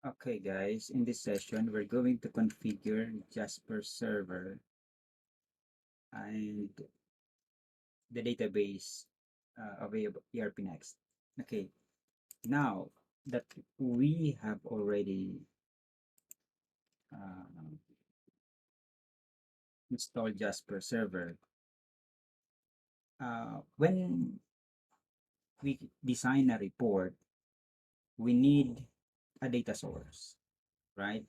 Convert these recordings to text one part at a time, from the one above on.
Okay, guys, in this session, we're going to configure Jasper Server and the database of ERPNext. Okay, now that we have already uh, installed Jasper Server, when we design a report, we need a data source, right?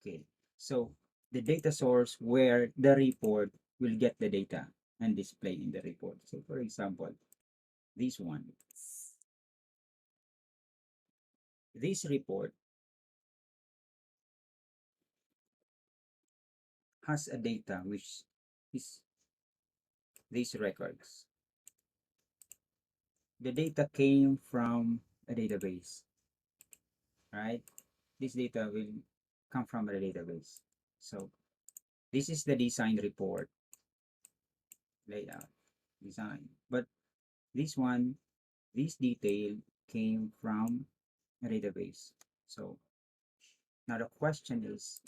Okay, so the data source where the report will get the data and display in the report. So, for example, this one. This report has a data which is these records. The data came from a database, right? This data will come from a database. So this is the design report layout design. But this one, this detail came from a database. So now the question is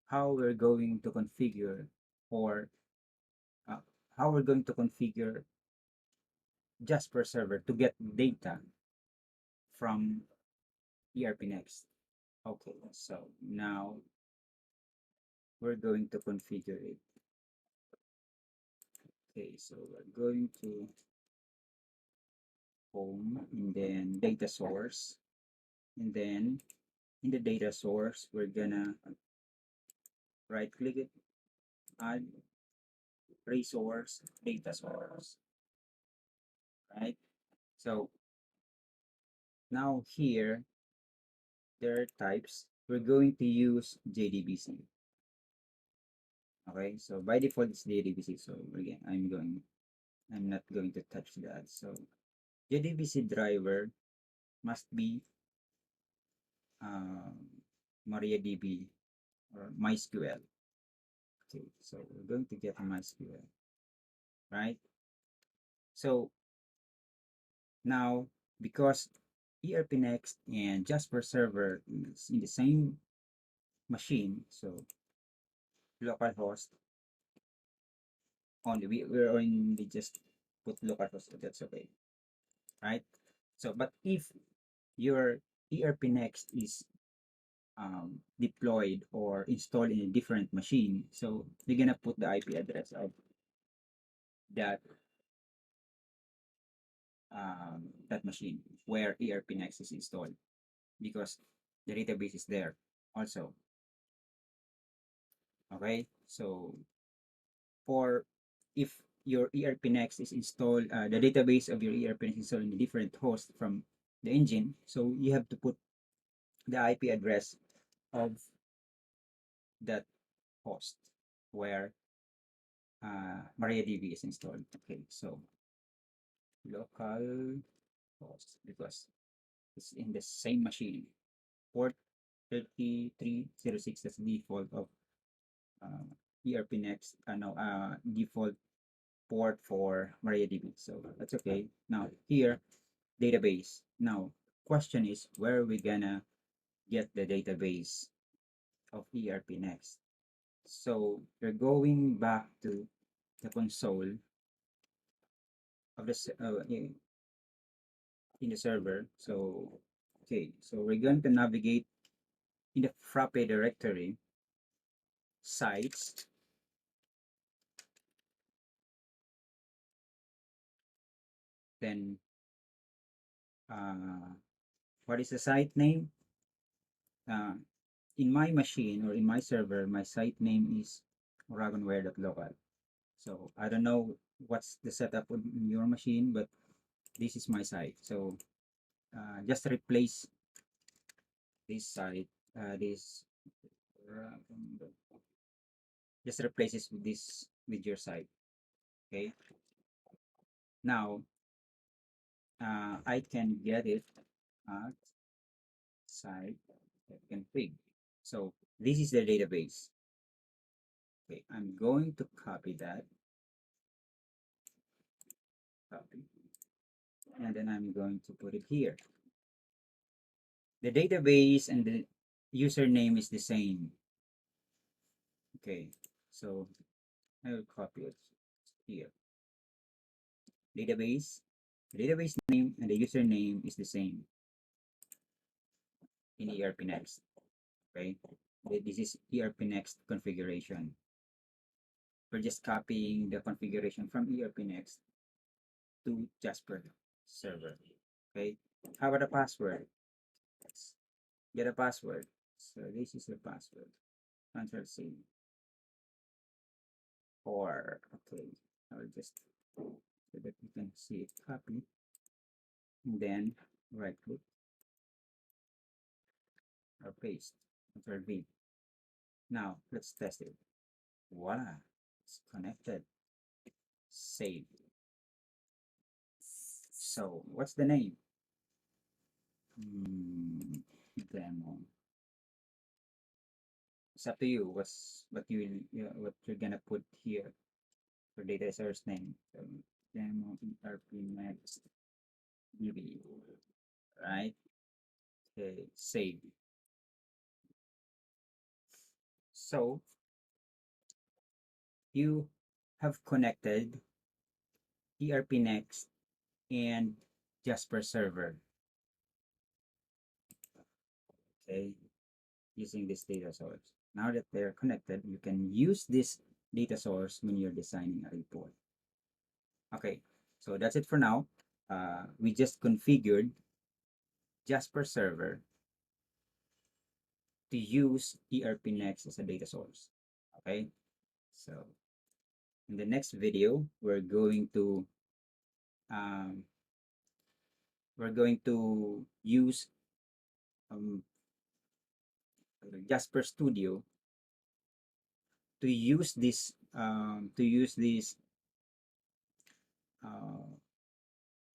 how we're going to configure or uh, how we're going to configure Jasper server to get data from ERPNext. Okay, so now we're going to configure it. Okay, so we're going to home and then data source. And then in the data source, we're gonna right click it, add resource, data source, right? So now here, there are types. We're going to use JDBC. Okay, so by default it's JDBC. So again, I'm not going to touch that. So JDBC driver must be um, MariaDB or MySQL. Okay, so we're going to get MySQL, right? So now, because ERPNext and Jasper Server is in the same machine, so localhost only, we're only just put localhost, so that's okay, right? So, but if your ERPNext is deployed or installed in a different machine, so you're gonna put the IP address of that that machine where ERPNext is installed because the database is there also. Okay, so for if your ERPNext is installed, the database of your ERPNext is installed in a different host from the engine, so you have to put the IP address of that host where MariaDB is installed. Okay, so local host because it's in the same machine. Port 3306, that's the default of uh, ERPNext, default port for MariaDB. So that's okay. Now here, database. Now, question is where are we gonna get the database of ERPNext? So we're going back to the console of the in the server. So okay, so we're going to navigate in the Frappe directory, sites, then uh, what is the site name? Uh, in my machine or in my server, my site name is oragonware.local. So I don't know what's the setup on your machine, but this is my site. So just replace this site, this just replace this with your site. Okay. Now I can get it at site config. So this is the database. Okay, I'm going to copy that, copy, and then I'm going to put it here. The database and the username is the same. Okay, so I will copy it here. Database, database name and the username is the same in ERPNext. Okay, this is ERPNext configuration. We're just copying the configuration from ERPNext to Jasper Server. Okay, how about the password? Let's get a password. So this is the password. Control C. Or okay, I will just so that you can see it copy. And then right click or paste. Control V. Now let's test it. Voila, it's connected. Save. So what's the name? Demo. It's up to you. What you're gonna put here for data source name. So, demo ERPNext DB. Right? Okay, save. So you have connected ERPNext and Jasper Server. Okay, using this data source. Now that they're connected, you can use this data source when you're designing a report. Okay, so that's it for now. We just configured Jasper Server to use ERPNext as a data source. Okay, so in the next video, um, we're going to use um, Jasper Studio to use this uh,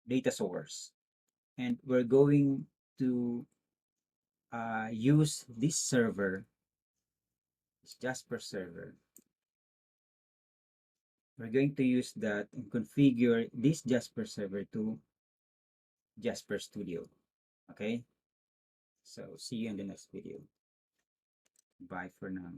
data source, and we're going to use this server, this Jasper server. We're going to use that and configure this Jasper server to Jasper Studio. Okay, so see you in the next video. Bye for now.